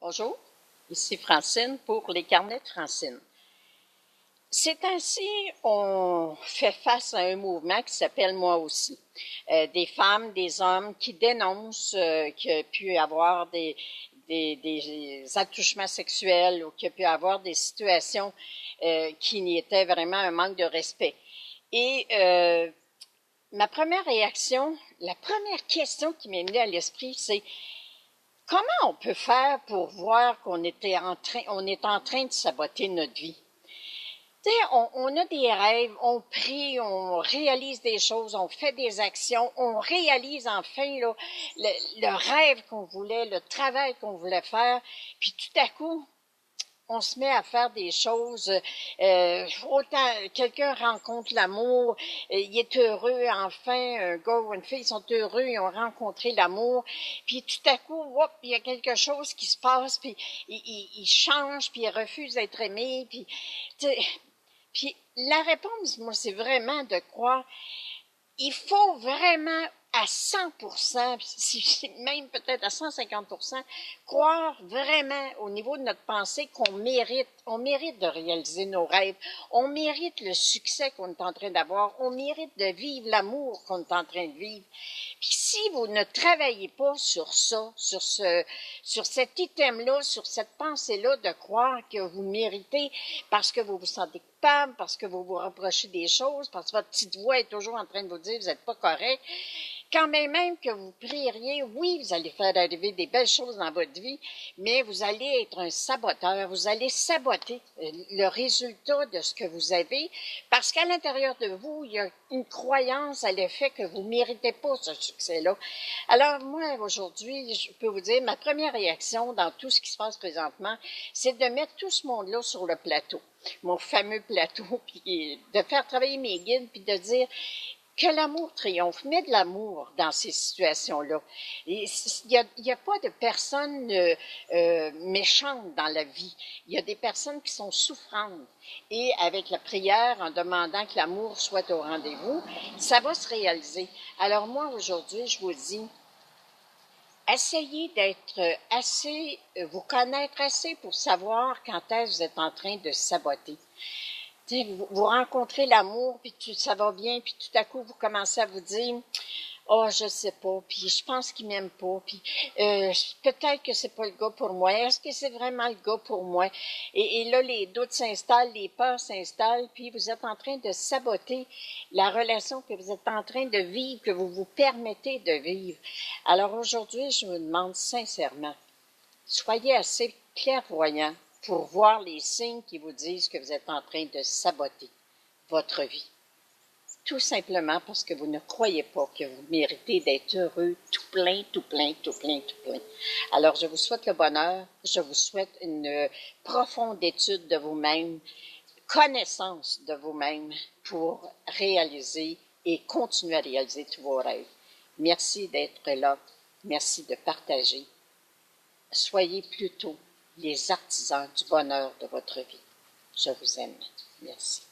Bonjour, ici Francine pour les carnets de Francine. Ces temps-ci, on fait face à un mouvement qui s'appelle Moi aussi. Des femmes, des hommes qui dénoncent qu'il y a pu avoir des attouchements sexuels ou qu'il y a pu avoir des situations qui n'y étaient vraiment un manque de respect. Et ma première réaction, la première question qui m'est venue à l'esprit, c'est comment on peut faire pour voir qu'on est en train de saboter notre vie? Tu sais, on a des rêves, on prie, on réalise des choses, on fait des actions, on réalise enfin là, le rêve qu'on voulait, le travail qu'on voulait faire, puis tout à coup, on se met à faire des choses, autant quelqu'un rencontre l'amour, il est heureux, enfin, un gars ou une fille sont heureux, ils ont rencontré l'amour, puis tout à coup, hop, il y a quelque chose qui se passe, puis il change, puis il refuse d'être aimé, puis la réponse, moi, c'est vraiment de croire, il faut vraiment à 100%, même peut-être à 150%, croire vraiment au niveau de notre pensée qu'on mérite, on mérite de réaliser nos rêves, on mérite le succès qu'on est en train d'avoir, on mérite de vivre l'amour qu'on est en train de vivre. Puis si vous ne travaillez pas sur ça, sur cet item-là, sur cette pensée-là de croire que vous méritez parce que vous vous sentez coupable, parce que vous vous reprochez des choses, parce que votre petite voix est toujours en train de vous dire vous n'êtes pas correct, quand même que vous prieriez, oui, vous allez faire arriver des belles choses dans votre vie, mais vous allez être un saboteur, vous allez saboter le résultat de ce que vous avez, parce qu'à l'intérieur de vous, il y a une croyance à l'effet que vous ne méritez pas ce succès-là. Alors moi, aujourd'hui, je peux vous dire, ma première réaction dans tout ce qui se passe présentement, c'est de mettre tout ce monde-là sur le plateau, mon fameux plateau, puis de faire travailler mes guides, puis de dire que l'amour triomphe. Mets de l'amour dans ces situations-là. Il n'y a pas de personnes méchantes dans la vie. Il y a des personnes qui sont souffrantes. Et avec la prière, en demandant que l'amour soit au rendez-vous, ça va se réaliser. Alors moi, aujourd'hui, je vous dis, essayez d'être assez, vous connaître assez pour savoir quand est-ce que vous êtes en train de saboter. Vous rencontrez l'amour, puis ça va bien, puis tout à coup, vous commencez à vous dire « Oh, je sais pas, puis je pense qu'il m'aime pas, puis peut-être que c'est pas le gars pour moi. Est-ce que c'est vraiment le gars pour moi? » Et là, les doutes s'installent, les peurs s'installent, puis vous êtes en train de saboter la relation que vous êtes en train de vivre, que vous vous permettez de vivre. Alors aujourd'hui, je me demande sincèrement, soyez assez clairvoyants pour voir les signes qui vous disent que vous êtes en train de saboter votre vie. Tout simplement parce que vous ne croyez pas que vous méritez d'être heureux, tout plein, tout plein, tout plein, tout plein. Alors, je vous souhaite le bonheur, je vous souhaite une profonde étude de vous-même, connaissance de vous-même pour réaliser et continuer à réaliser tous vos rêves. Merci d'être là, merci de partager. Soyez plutôt les artisans du bonheur de votre vie. Je vous aime. Merci.